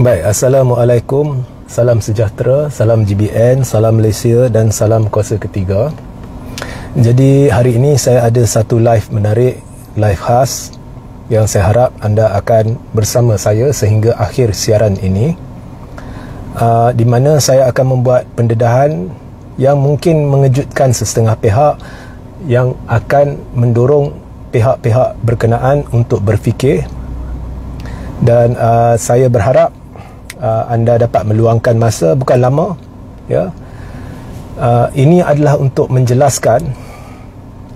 Baik, Assalamualaikum, salam sejahtera, salam GBN, salam Malaysia dan salam kuasa ketiga. Jadi hari ini saya ada satu live menarik, live khas yang saya harap anda akan bersama saya sehingga akhir siaran ini, di mana saya akan membuat pendedahan yang mungkin mengejutkan setengah pihak, yang akan mendorong pihak-pihak berkenaan untuk berfikir. Dan saya berharap anda dapat meluangkan masa, bukan lama ya. Ini adalah untuk menjelaskan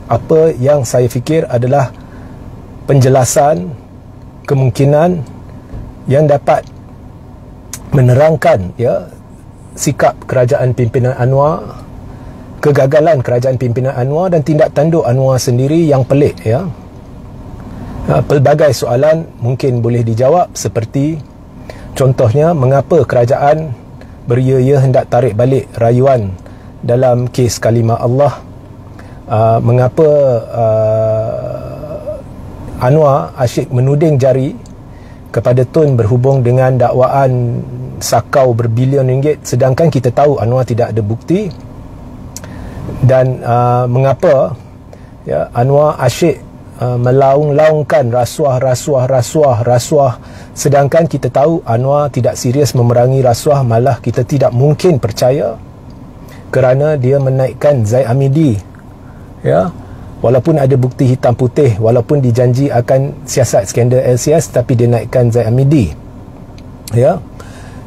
apa yang saya fikir adalah penjelasan kemungkinan yang dapat menerangkan ya sikap kerajaan pimpinan Anwar, kegagalan kerajaan pimpinan Anwar dan tindak tanduk Anwar sendiri yang pelik ya. Pelbagai soalan mungkin boleh dijawab, seperti contohnya mengapa kerajaan beria-ia hendak tarik balik rayuan dalam kes kalimah Allah, mengapa Anwar asyik menuding jari kepada Tun berhubung dengan dakwaan sakau berbilion ringgit, sedangkan kita tahu Anwar tidak ada bukti. Dan mengapa ya, Anwar asyik melaung-laungkan rasuah, sedangkan kita tahu Anwar tidak serius memerangi rasuah, malah kita tidak mungkin percaya kerana dia menaikkan Zaid Hamidi ya, walaupun ada bukti hitam putih, walaupun dijanji akan siasat skandal LCS, tapi dia naikkan Zaid Hamidi ya.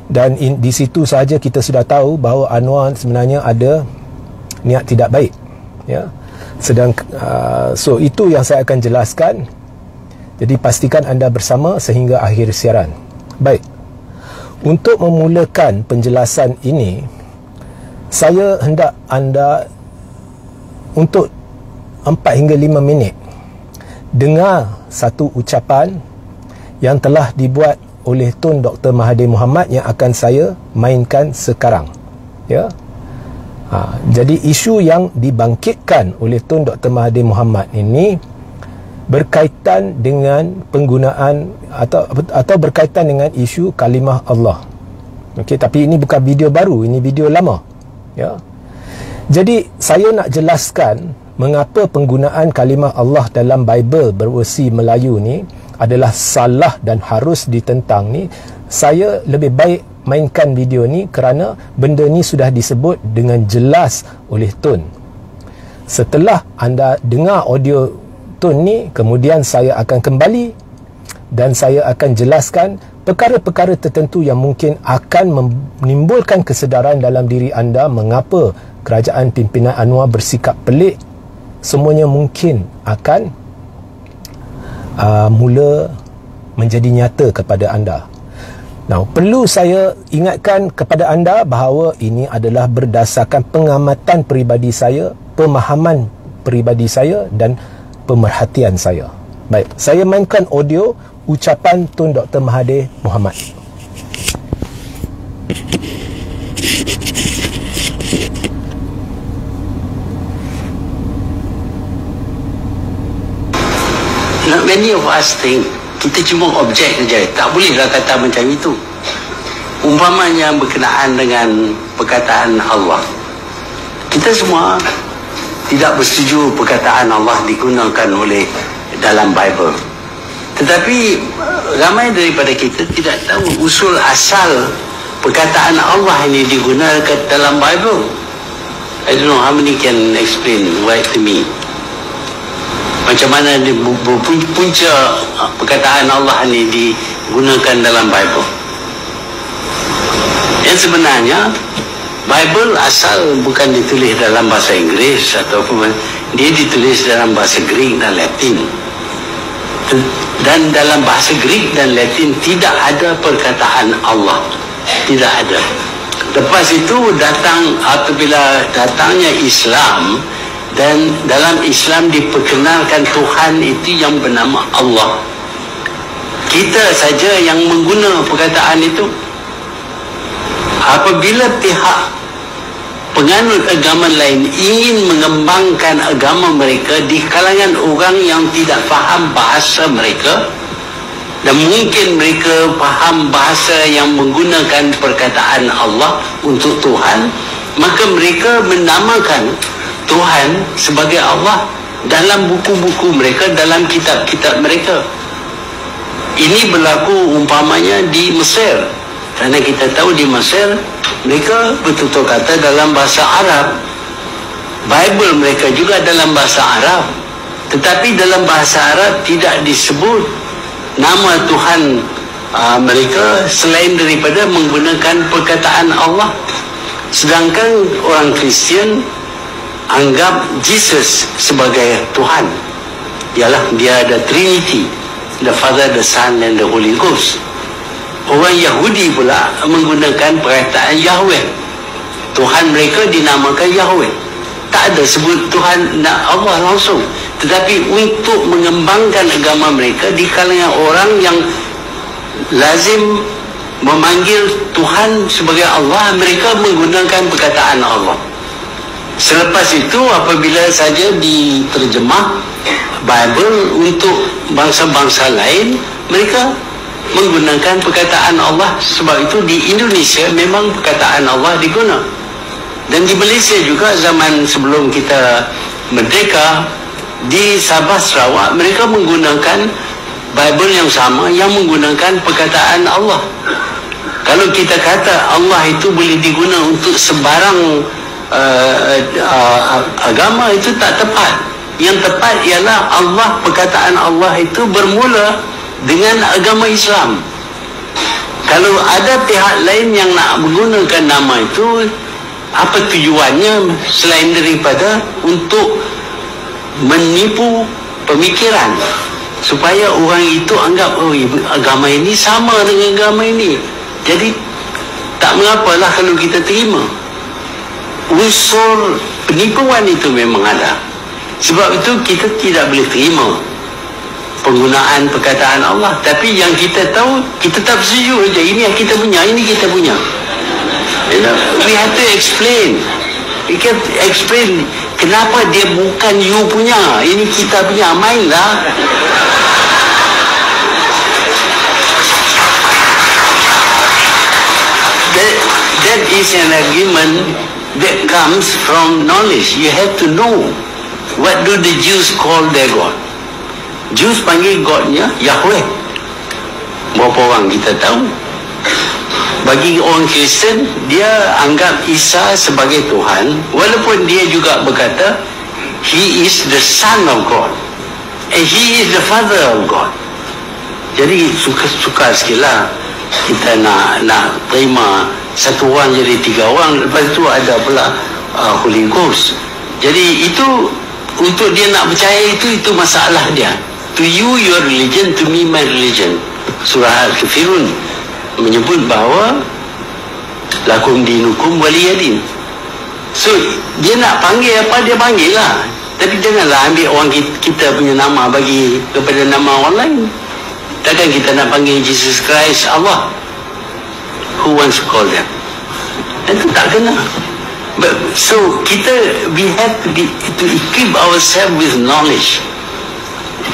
Dan di situ sahaja kita sudah tahu bahawa Anwar sebenarnya ada niat tidak baik ya. So itu yang saya akan jelaskan. Jadi pastikan anda bersama sehingga akhir siaran. Baik, untuk memulakan penjelasan ini, saya hendak anda untuk 4 hingga 5 minit dengar satu ucapan yang telah dibuat oleh Tun Dr. Mahathir Mohamad yang akan saya mainkan sekarang ya. Jadi isu yang dibangkitkan oleh Tun Dr. Mahathir Mohamad ini berkaitan dengan penggunaan atau berkaitan dengan isu kalimah Allah. Okey, tapi ini bukan video baru, ini video lama ya. Jadi saya nak jelaskan mengapa penggunaan kalimah Allah dalam Bible berversi Melayu ni adalah salah dan harus ditentang ni. Saya lebih baik mainkan video ni kerana benda ni sudah disebut dengan jelas oleh Tun. Setelah anda dengar audio Tun ni, kemudian saya akan kembali dan saya akan jelaskan perkara-perkara tertentu yang mungkin akan menimbulkan kesedaran dalam diri anda mengapa kerajaan pimpinan Anwar bersikap pelik. Semuanya mungkin akan mula menjadi nyata kepada anda. Now, perlu saya ingatkan kepada anda bahawa ini adalah berdasarkan pengamatan peribadi saya, pemahaman peribadi saya dan pemerhatian saya. Baik, saya mainkan audio ucapan Tun Dr. Mahathir Mohamad. Not many of us think kita cuma objek saja, tak bolehlah kata macam itu. Umpamanya berkenaan dengan perkataan Allah, kita semua tidak bersetuju perkataan Allah digunakan oleh dalam Bible, tetapi ramai daripada kita tidak tahu usul asal perkataan Allah ini digunakan dalam Bible. I don't know how many can explain why to me. Macam mana punca perkataan Allah ini digunakan dalam Bible. Yang sebenarnya Bible asal bukan ditulis dalam bahasa Inggeris ataupun dia ditulis dalam bahasa Greek dan Latin. Dan dalam bahasa Greek dan Latin tidak ada perkataan Allah. Tidak ada. Lepas itu apabila datangnya Islam, dan dalam Islam diperkenalkan Tuhan itu yang bernama Allah, kita saja yang menggunakan perkataan itu. Apabila pihak penganut agama lain ingin mengembangkan agama mereka di kalangan orang yang tidak faham bahasa mereka, dan mungkin mereka faham bahasa yang menggunakan perkataan Allah untuk Tuhan, maka mereka menamakan Tuhan sebagai Allah dalam buku-buku mereka, dalam kitab-kitab mereka. Ini berlaku umpamanya di Mesir, kerana kita tahu di Mesir mereka betul-betul kata dalam bahasa Arab. Bible mereka juga dalam bahasa Arab, tetapi dalam bahasa Arab tidak disebut nama Tuhan mereka selain daripada menggunakan perkataan Allah. Sedangkan orang Kristian anggap Jesus sebagai Tuhan, ialah dia ada Trinity, the Father, the Son and the Holy Ghost. Orang Yahudi pula menggunakan perkataan Yahweh. Tuhan mereka dinamakan Yahweh. Tak ada sebut Tuhan Allah langsung, tetapi untuk mengembangkan agama mereka di kalangan orang yang lazim memanggil Tuhan sebagai Allah, mereka menggunakan perkataan Allah. Selepas itu apabila saja diterjemah Bible untuk bangsa-bangsa lain, mereka menggunakan perkataan Allah. Sebab itu di Indonesia memang perkataan Allah digunakan. Dan di Malaysia juga zaman sebelum kita merdeka, di Sabah Sarawak mereka menggunakan Bible yang sama yang menggunakan perkataan Allah. Kalau kita kata Allah itu boleh digunakan untuk sebarang agama, itu tak tepat. Yang tepat ialah Allah, perkataan Allah itu bermula dengan agama Islam. Kalau ada pihak lain yang nak menggunakan nama itu, apa tujuannya selain daripada untuk menipu pemikiran supaya orang itu anggap agama ini sama dengan agama ini. Jadi tak mengapalah kalau kita terima. Unsur penipuan itu memang ada. Sebab itu kita tidak boleh terima penggunaan perkataan Allah. Tapi yang kita tahu, kita tak setuju saja. Ini yang kita punya, ini kita punya. We have to explain. We can explain kenapa dia bukan you punya, ini kita punya. Mainlah. That is an argument that comes from knowledge. You have to know, what do the Jews call their God? Jews panggil Godnya Yahweh. Berapa orang kita tahu? Bagi orang Kristen, dia anggap Isa sebagai Tuhan, walaupun dia juga berkata He is the Son of God and He is the Father of God. Jadi suka-suka sikitlah kita nak terima satu orang jadi tiga orang, lepas itu ada pula Holy Ghost. Jadi itu untuk dia nak percaya itu masalah dia. To you your religion, to me my religion. Surah Al-Kafirun menyebut bahawa lakum dinukum waliyadin. So dia nak panggil apa dia panggil lah, tapi janganlah ambil orang kita punya nama bagi kepada nama orang lain. Takkan kita nak panggil Jesus Christ Allah? Who wants to call them? Itu tak kena. But, so we have to equip ourselves with knowledge.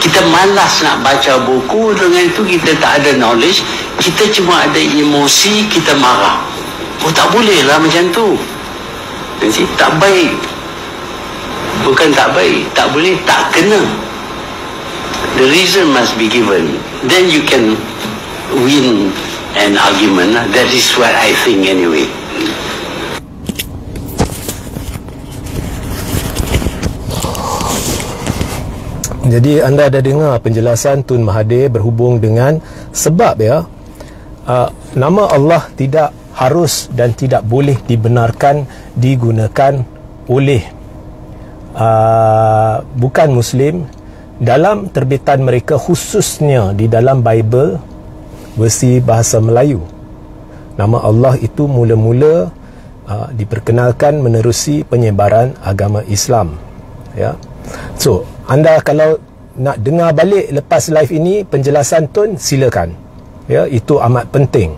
Kita malas nak baca buku, dengan itu kita tak ada knowledge, kita cuma ada emosi, kita marah. Tak boleh lah macam tu. Jadi tak baik. Bukan tak baik, tak boleh, tak kena. The reason must be given. Then you can win an argument. That is what I think anyway. Jadi anda ada dengar penjelasan Tun Mahathir berhubung dengan sebab nama Allah tidak harus dan tidak boleh dibenarkan digunakan oleh bukan Muslim dalam terbitan mereka, khususnya di dalam Bible versi bahasa Melayu. Nama Allah itu mula-mula diperkenalkan menerusi penyebaran agama Islam. Ya. So, anda kalau nak dengar balik lepas live ini penjelasan Tun, silakan. Ya, itu amat penting.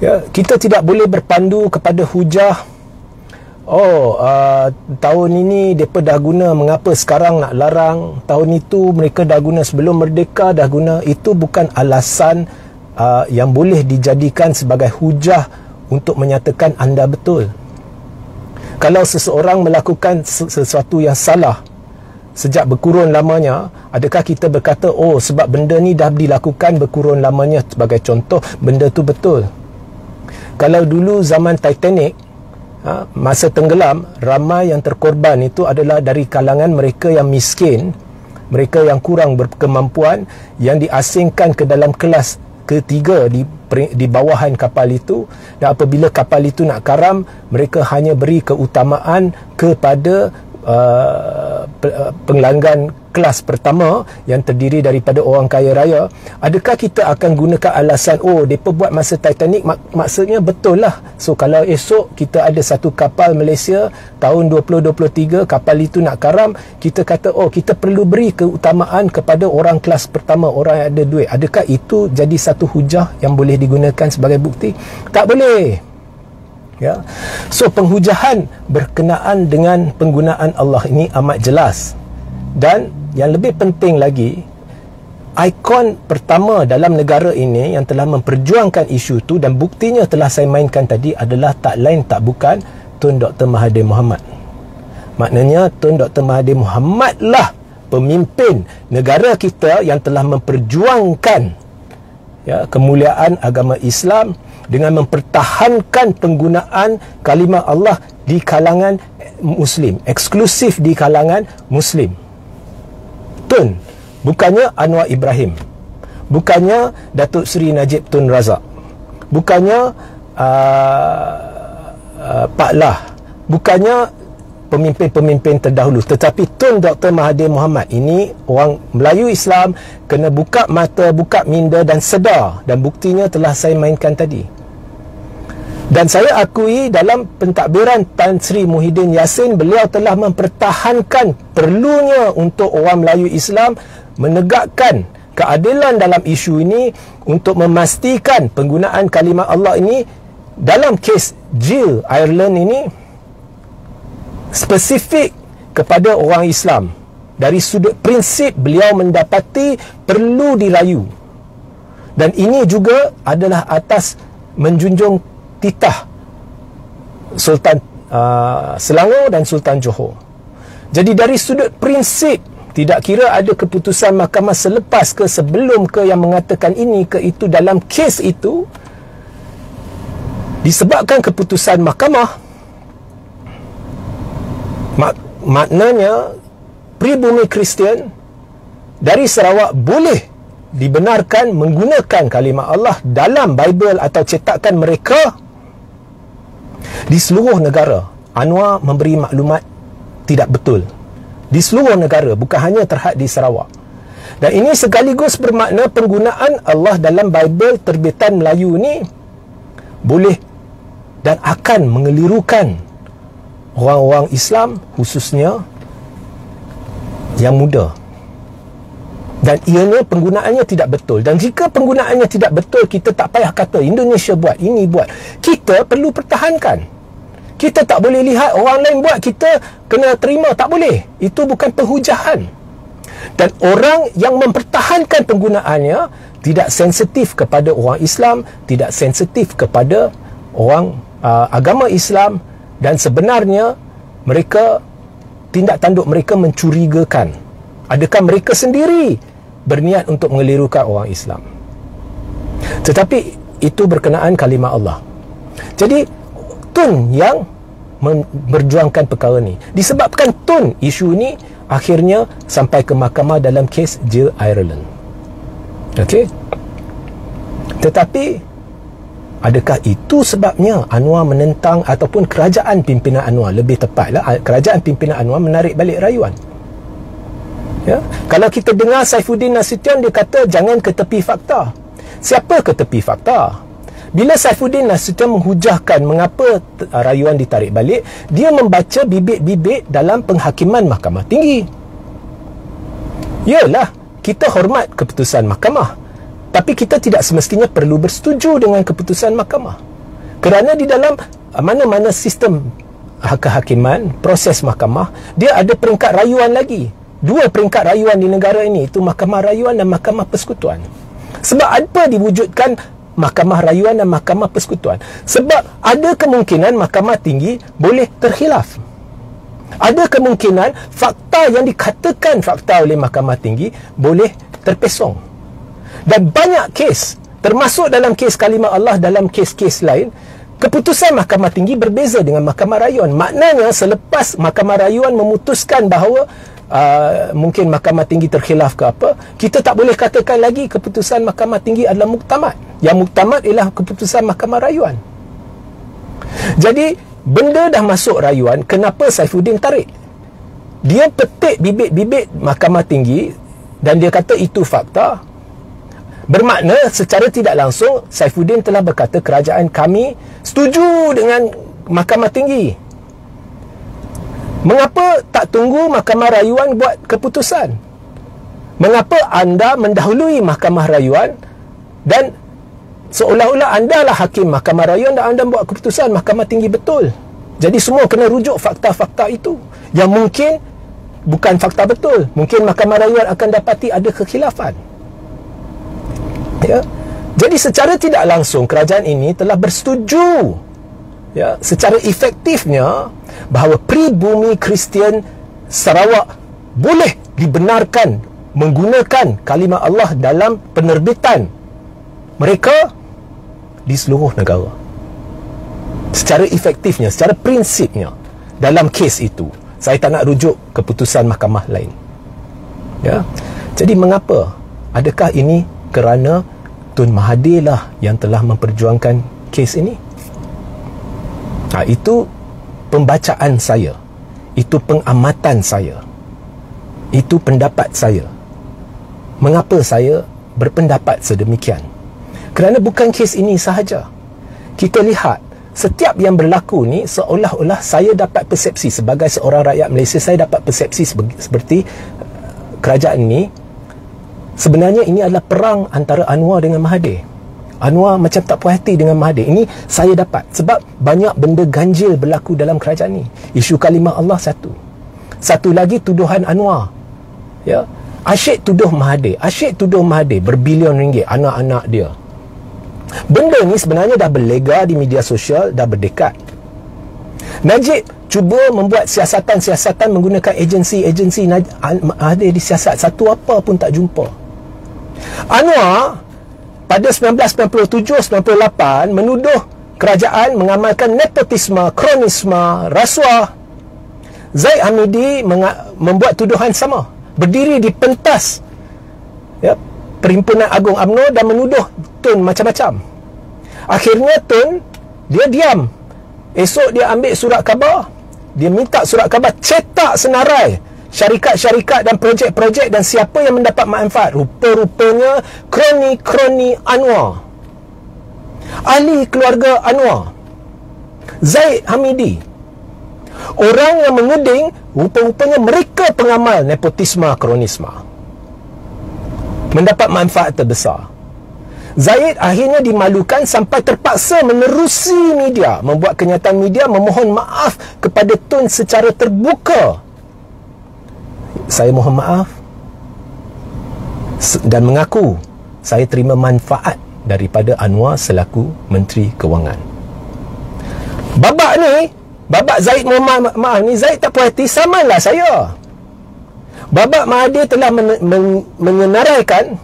Ya, kita tidak boleh berpandu kepada hujah tahun ini mereka dah guna, mengapa sekarang nak larang? Tahun itu mereka dah guna, sebelum merdeka dah guna. Itu bukan alasan yang boleh dijadikan sebagai hujah untuk menyatakan anda betul. Kalau seseorang melakukan sesuatu yang salah sejak berkurun lamanya, adakah kita berkata, oh sebab benda ni dah dilakukan berkurun lamanya, sebagai contoh, benda tu betul? Kalau dulu zaman Titanic, masa tenggelam, ramai yang terkorban itu adalah dari kalangan mereka yang miskin, mereka yang kurang berkemampuan, yang diasingkan ke dalam kelas ketiga di bawahan kapal itu. Dan apabila kapal itu nak karam, mereka hanya beri keutamaan kepada pelanggan kelas pertama yang terdiri daripada orang kaya raya. Adakah kita akan gunakan alasan, oh mereka buat masa Titanic, maksudnya betul lah. So kalau esok kita ada satu kapal Malaysia tahun 2023, kapal itu nak karam, kita kata, oh kita perlu beri keutamaan kepada orang kelas pertama, orang yang ada duit. Adakah itu jadi satu hujah yang boleh digunakan sebagai bukti? Tak boleh. Ya. So penghujahan berkenaan dengan penggunaan Allah ini amat jelas. Dan yang lebih penting lagi, ikon pertama dalam negara ini yang telah memperjuangkan isu itu, dan buktinya telah saya mainkan tadi, adalah tak lain tak bukan Tun Dr. Mahathir Mohamad. Maknanya Tun Dr. Mahathir Mohamad lah pemimpin negara kita yang telah memperjuangkan kemuliaan agama Islam dengan mempertahankan penggunaan kalimah Allah di kalangan Muslim, eksklusif di kalangan Muslim. Tun, bukannya Anwar Ibrahim, bukannya Datuk Seri Najib Tun Razak, bukannya Pak Lah, bukannya pemimpin-pemimpin terdahulu, tetapi Tun Dr. Mahathir Mohamad ini orang Melayu Islam kena buka mata, buka minda dan sedar, dan buktinya telah saya mainkan tadi. Dan saya akui dalam pentadbiran Tan Sri Muhyiddin Yassin, beliau telah mempertahankan perlunya untuk orang Melayu Islam menegakkan keadilan dalam isu ini, untuk memastikan penggunaan kalimah Allah ini dalam kes Jill Ireland ini spesifik kepada orang Islam. Dari sudut prinsip, beliau mendapati perlu dirayu, dan ini juga adalah atas menjunjung titah Sultan Selangor dan Sultan Johor. Jadi dari sudut prinsip, tidak kira ada keputusan mahkamah selepas ke sebelum ke yang mengatakan ini ke itu, dalam kes itu disebabkan keputusan mahkamah, maknanya pribumi Kristian dari Sarawak boleh dibenarkan menggunakan kalimah Allah dalam Bible atau cetakan mereka di seluruh negara. Anwar memberi maklumat tidak betul di seluruh negara, bukan hanya terhad di Sarawak. Dan ini sekaligus bermakna penggunaan Allah dalam Bible terbitan Melayu ni boleh dan akan mengelirukan orang-orang Islam, khususnya yang muda. Dan ianya penggunaannya tidak betul. Dan jika penggunaannya tidak betul, kita tak payah kata Indonesia buat, ini buat. Kita perlu pertahankan. Kita tak boleh lihat orang lain buat, kita kena terima. Tak boleh. Itu bukan penghujahan. Dan orang yang mempertahankan penggunaannya tidak sensitif kepada orang Islam, tidak sensitif kepada orang agama Islam, dan sebenarnya mereka, tindak tanduk mereka mencurigakan. Adakah mereka sendiri berniat untuk mengelirukan orang Islam? Tetapi itu berkenaan kalimah Allah. Jadi Tun yang berjuangkan perkara ni. Disebabkan Tun, isu ni akhirnya sampai ke mahkamah dalam kes Jill Ireland. Okey. Tetapi adakah itu sebabnya Anwar menentang, ataupun kerajaan pimpinan Anwar, lebih tepatlah kerajaan pimpinan Anwar menarik balik rayuan? Ya? Kalau kita dengar Saifuddin Nasution, dia kata jangan ke tepi fakta. Siapa ke tepi fakta? Bila Saifuddin Nasution menghujahkan mengapa rayuan ditarik balik, dia membaca bibit-bibit dalam penghakiman Mahkamah Tinggi. Yalah, kita hormat keputusan mahkamah, tapi kita tidak semestinya perlu bersetuju dengan keputusan mahkamah. Kerana di dalam mana-mana sistem kehakiman, proses mahkamah, dia ada peringkat rayuan lagi. 2 peringkat rayuan di negara ini, itu mahkamah rayuan dan mahkamah persekutuan. Sebab apa diwujudkan mahkamah rayuan dan mahkamah persekutuan? Sebab ada kemungkinan mahkamah tinggi boleh terkhilaf. Ada kemungkinan fakta yang dikatakan fakta oleh mahkamah tinggi boleh terpesong. Dan banyak kes, termasuk dalam kes kalimah Allah, dalam kes-kes lain, keputusan mahkamah tinggi berbeza dengan mahkamah rayuan. Maknanya selepas mahkamah rayuan memutuskan bahawa mungkin mahkamah tinggi terkhilaf ke apa, kita tak boleh katakan lagi keputusan mahkamah tinggi adalah muktamad. Yang muktamad ialah keputusan mahkamah rayuan. Jadi benda dah masuk rayuan, kenapa Saifuddin tarik? Dia petik bibit-bibit mahkamah tinggi dan dia kata itu fakta. Bermakna secara tidak langsung Saifuddin telah berkata kerajaan kami setuju dengan mahkamah tinggi. Mengapa tak tunggu mahkamah rayuan buat keputusan? Mengapa anda mendahului mahkamah rayuan dan seolah-olah anda lah hakim mahkamah rayuan dan anda buat keputusan mahkamah tinggi betul? Jadi semua kena rujuk fakta-fakta itu yang mungkin bukan fakta betul. Mungkin mahkamah rayuan akan dapati ada kekhilafan. Ya. Jadi secara tidak langsung kerajaan ini telah bersetuju, ya, secara efektifnya bahawa pribumi Kristian Sarawak boleh dibenarkan menggunakan kalimah Allah dalam penerbitan mereka di seluruh negara. Secara efektifnya, secara prinsipnya dalam kes itu. Saya tak nak rujuk keputusan mahkamah lain. Ya. Jadi mengapa? Adakah ini kerana Tun Mahathir lah yang telah memperjuangkan kes ini? Itu pembacaan saya, itu pengamatan saya, itu pendapat saya. Mengapa saya berpendapat sedemikian? Kerana bukan kes ini sahaja. Kita lihat setiap yang berlaku ni seolah-olah saya dapat persepsi sebagai seorang rakyat Malaysia, saya dapat persepsi seperti kerajaan ini sebenarnya ini adalah perang antara Anwar dengan Mahathir. Anwar macam tak puas hati dengan Mahathir. Ini saya dapat sebab banyak benda ganjil berlaku dalam kerajaan ni. Isu kalimah Allah satu lagi tuduhan Anwar, ya, asyik tuduh Mahathir berbilion ringgit anak-anak dia. Benda ni sebenarnya dah berlega di media sosial, dah berdekat. Najib cuba membuat siasatan-siasatan menggunakan agensi Mahathir disiasat, satu apa pun tak jumpa. Anwar pada 1997-98 menuduh kerajaan mengamalkan nepotisme, kronisme, rasuah. Zaid Hamidi membuat tuduhan sama, berdiri di pentas, ya, Perhimpunan Agung UMNO dan menuduh Tun macam-macam. Akhirnya Tun dia diam. Esok dia ambil surat khabar, dia minta surat khabar cetak senarai syarikat-syarikat dan projek-projek dan siapa yang mendapat manfaat. Rupa-rupanya kroni-kroni Anwar, ahli keluarga Anwar, Zaid Hamidi, orang yang menuding rupa-rupanya mereka pengamal nepotisme, kronisme, mendapat manfaat terbesar. Zaid akhirnya dimalukan sampai terpaksa menerusi media, membuat kenyataan media memohon maaf kepada Tun secara terbuka. Saya mohon maaf dan mengaku saya terima manfaat daripada Anwar selaku Menteri Kewangan. Babak Zaid mohon maaf ni, Zaid tak puas hati, samalah saya. Babak Mahathir telah menyenaraikan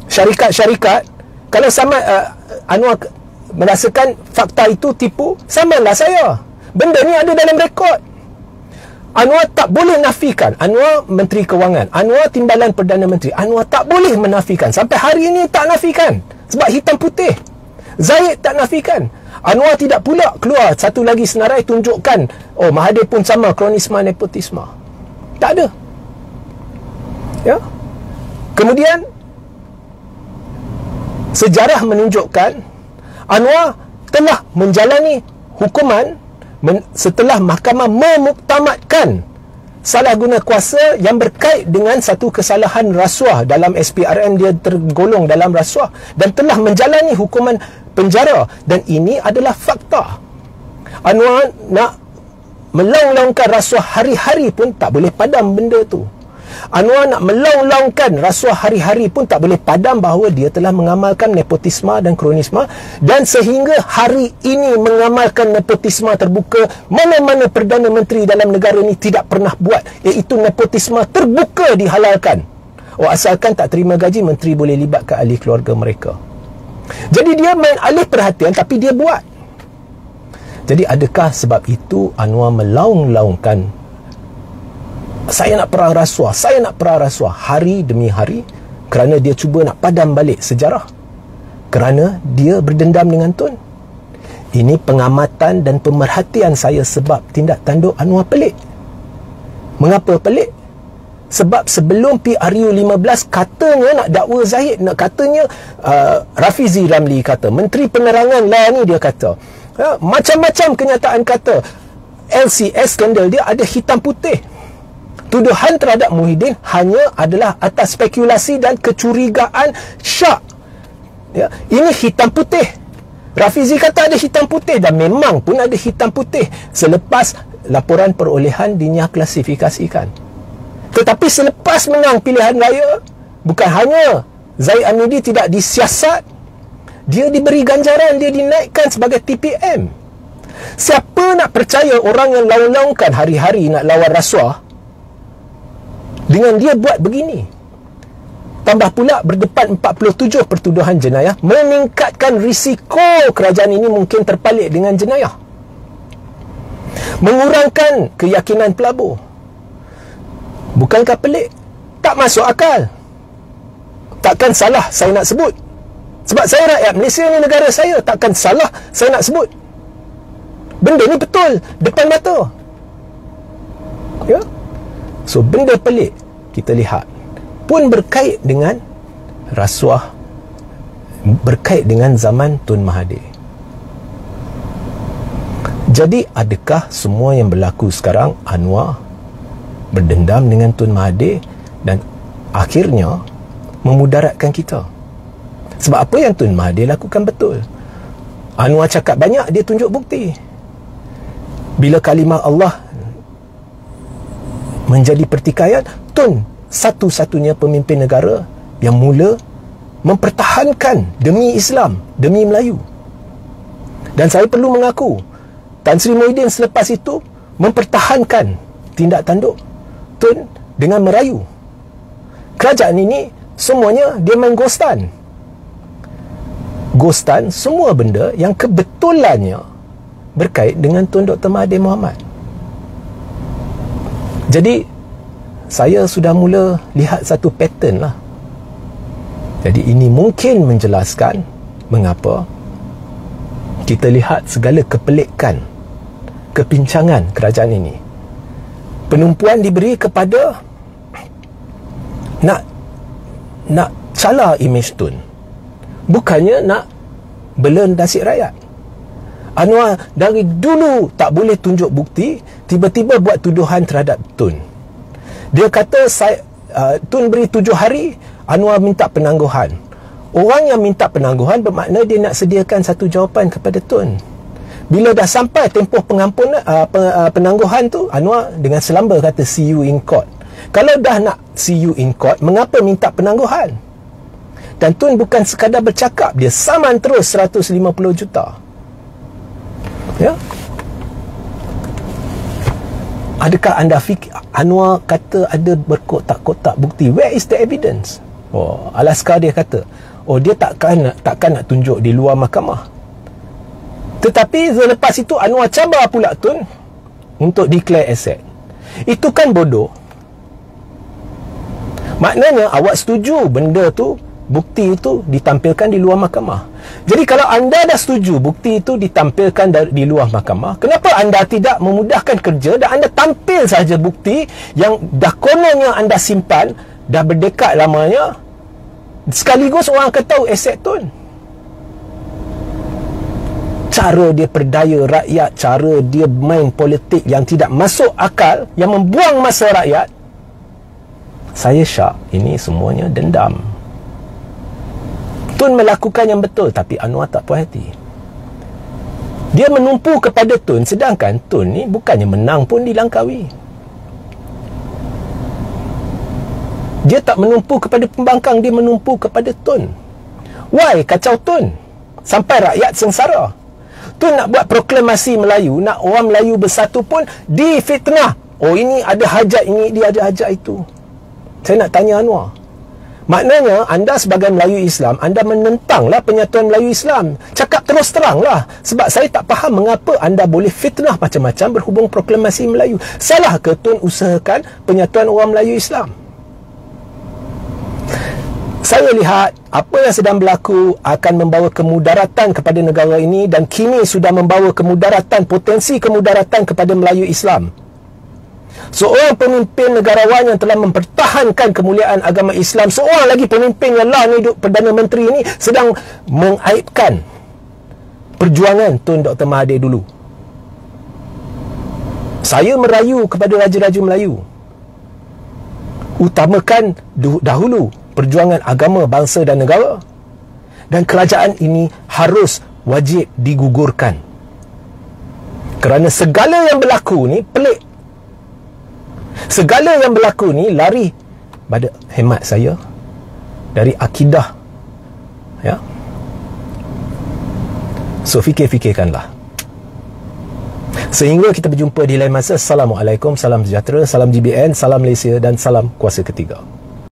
syarikat-syarikat. Kalau sama Anwar merasakan fakta itu tipu, samalah saya. Benda ni ada dalam rekod. Anwar tak boleh nafikan. Anwar Menteri Kewangan, Anwar Timbalan Perdana Menteri, Anwar tak boleh menafikan. Sampai hari ini tak nafikan. Sebab hitam putih. Zaid tak nafikan. Anwar tidak pula keluar satu lagi senarai tunjukkan, oh Mahathir pun sama, kronisme, nepotisme. Tak ada. Ya. Kemudian sejarah menunjukkan Anwar telah menjalani hukuman setelah mahkamah memuktamadkan salah guna kuasa yang berkait dengan satu kesalahan rasuah. Dalam SPRM dia tergolong dalam rasuah dan telah menjalani hukuman penjara, dan ini adalah fakta. Anwar nak melaung-laungkan rasuah hari-hari pun tak boleh padam benda tu. Anwar nak melaung-laungkan rasuah hari-hari pun tak boleh padam bahawa dia telah mengamalkan nepotisme dan kronisme, dan sehingga hari ini mengamalkan nepotisme terbuka. Mana-mana Perdana Menteri dalam negara ni tidak pernah buat, iaitu nepotisme terbuka dihalalkan. Asalkan tak terima gaji, menteri boleh libatkan ahli keluarga mereka. Jadi dia main alih perhatian, tapi dia buat. Jadi adakah sebab itu Anwar melaung-laungkan saya nak perang rasuah, saya nak perang rasuah hari demi hari, kerana dia cuba nak padam balik sejarah, kerana dia berdendam dengan Tun? Ini pengamatan dan pemerhatian saya sebab tindak tanduk Anwar pelik. Mengapa pelik? Sebab sebelum PRU 15 katanya nak dakwa Zahid, nak katanya Rafizi Ramli kata, Menteri Penerangan lah ni dia kata, macam-macam kenyataan kata LCS skandal dia ada hitam putih. Tuduhan terhadap Muhyiddin hanya adalah atas spekulasi dan kecurigaan syak. Ya, ini hitam putih. Rafizi kata ada hitam putih, dan memang pun ada hitam putih selepas laporan perolehan dinyah klasifikasikan. Tetapi selepas menang pilihan raya, bukan hanya Zaid Amidi tidak disiasat, dia diberi ganjaran, dia dinaikkan sebagai TPM. Siapa nak percaya orang yang laung-laungkan hari-hari nak lawan rasuah dengan dia buat begini? Tambah pula berdepan 47 pertuduhan jenayah, meningkatkan risiko kerajaan ini mungkin terpalit dengan jenayah, mengurangkan keyakinan pelabur. Bukankah pelik? Tak masuk akal. Takkan salah saya nak sebut, sebab saya rakyat Malaysia ni, negara saya. Takkan salah saya nak sebut. Benda ni betul depan mata. Ya. So benda pelik kita lihat pun berkait dengan rasuah, berkait dengan zaman Tun Mahathir. Jadi adakah semua yang berlaku sekarang Anwar berdendam dengan Tun Mahathir dan akhirnya memudaratkan kita? Sebab apa yang Tun Mahathir lakukan betul. Anwar cakap banyak, dia tunjuk bukti. Bila kalimah Allah menjadi pertikaian, Tun satu-satunya pemimpin negara yang mula mempertahankan demi Islam, demi Melayu. Dan saya perlu mengaku, Tan Sri Muhyiddin selepas itu mempertahankan tindak tanduk Tun dengan merayu. Kerajaan ini semuanya dia main ghostan. Ghostan semua benda yang kebetulannya berkait dengan Tun Dr. Mahathir Mohamad. Jadi saya sudah mula lihat satu pattern lah. Jadi ini mungkin menjelaskan mengapa kita lihat segala kepelikan, kepincangan kerajaan ini. Penumpuan diberi kepada nak cala imej Tun, bukannya nak bela nasib rakyat. Anwar dari dulu tak boleh tunjuk bukti, tiba-tiba buat tuduhan terhadap Tun. Dia kata Tun beri 7 hari, Anwar minta penangguhan. Orang yang minta penangguhan bermakna dia nak sediakan satu jawapan kepada Tun. Bila dah sampai tempoh pengampunan, penangguhan tu, Anwar dengan selamba kata see you in court. Kalau dah nak see you in court, mengapa minta penangguhan? Dan Tun bukan sekadar bercakap, dia saman terus 150 juta. Ya. Adakah anda fikir Anwar kata ada berkotak-kotak bukti? Where is the evidence? Alaskar dia kata, dia takkan nak tunjuk di luar mahkamah. Tetapi selepas itu Anwar cabar pula Tun untuk declare asset. Itu kan bodoh. Maknanya awak setuju benda tu, bukti itu ditampilkan di luar mahkamah. Jadi kalau anda dah setuju bukti itu ditampilkan di luar mahkamah, kenapa anda tidak memudahkan kerja dan anda tampil saja bukti yang dah kononnya anda simpan dah berdekad lamanya, sekaligus orang akan tahu aset Tun. Cara dia perdaya rakyat, cara dia main politik yang tidak masuk akal, yang membuang masa rakyat. Saya syak ini semuanya dendam. Tun melakukan yang betul, tapi Anwar tak puas hati. Dia menumpu kepada Tun, sedangkan Tun ni bukannya menang pun di Langkawi. Dia tak menumpu kepada pembangkang, dia menumpu kepada Tun. Why kacau Tun? Sampai rakyat sengsara. Tun nak buat proklamasi Melayu, nak orang Melayu bersatu pun difitnah. Oh, ini ada hajat ini, dia ada hajat itu. Saya nak tanya Anwar, maknanya anda sebagai Melayu Islam, anda menentanglah penyatuan Melayu Islam. Cakap terus teranglah. Sebab saya tak faham mengapa anda boleh fitnah macam-macam berhubung proklamasi Melayu. Salah ke Tun usahakan penyatuan orang Melayu Islam? Saya lihat apa yang sedang berlaku akan membawa kemudaratan kepada negara ini dan kini sudah membawa kemudaratan, potensi kemudaratan kepada Melayu Islam. Seorang pemimpin negarawan yang telah mempertahankan kemuliaan agama Islam, seorang lagi pemimpin yang lah ni, Perdana Menteri ini sedang mengaibkan perjuangan Tun Dr. Mahathir dulu. Saya merayu kepada raja-raja Melayu, utamakan dahulu perjuangan agama, bangsa dan negara, dan kerajaan ini harus wajib digugurkan. Kerana segala yang berlaku ni pelik. Segala yang berlaku ni lari pada hemat saya dari akidah. Ya. So fikir-fikirkanlah. Sehingga kita berjumpa di lain masa. Assalamualaikum, salam sejahtera, salam GBN, salam Malaysia dan salam kuasa ketiga.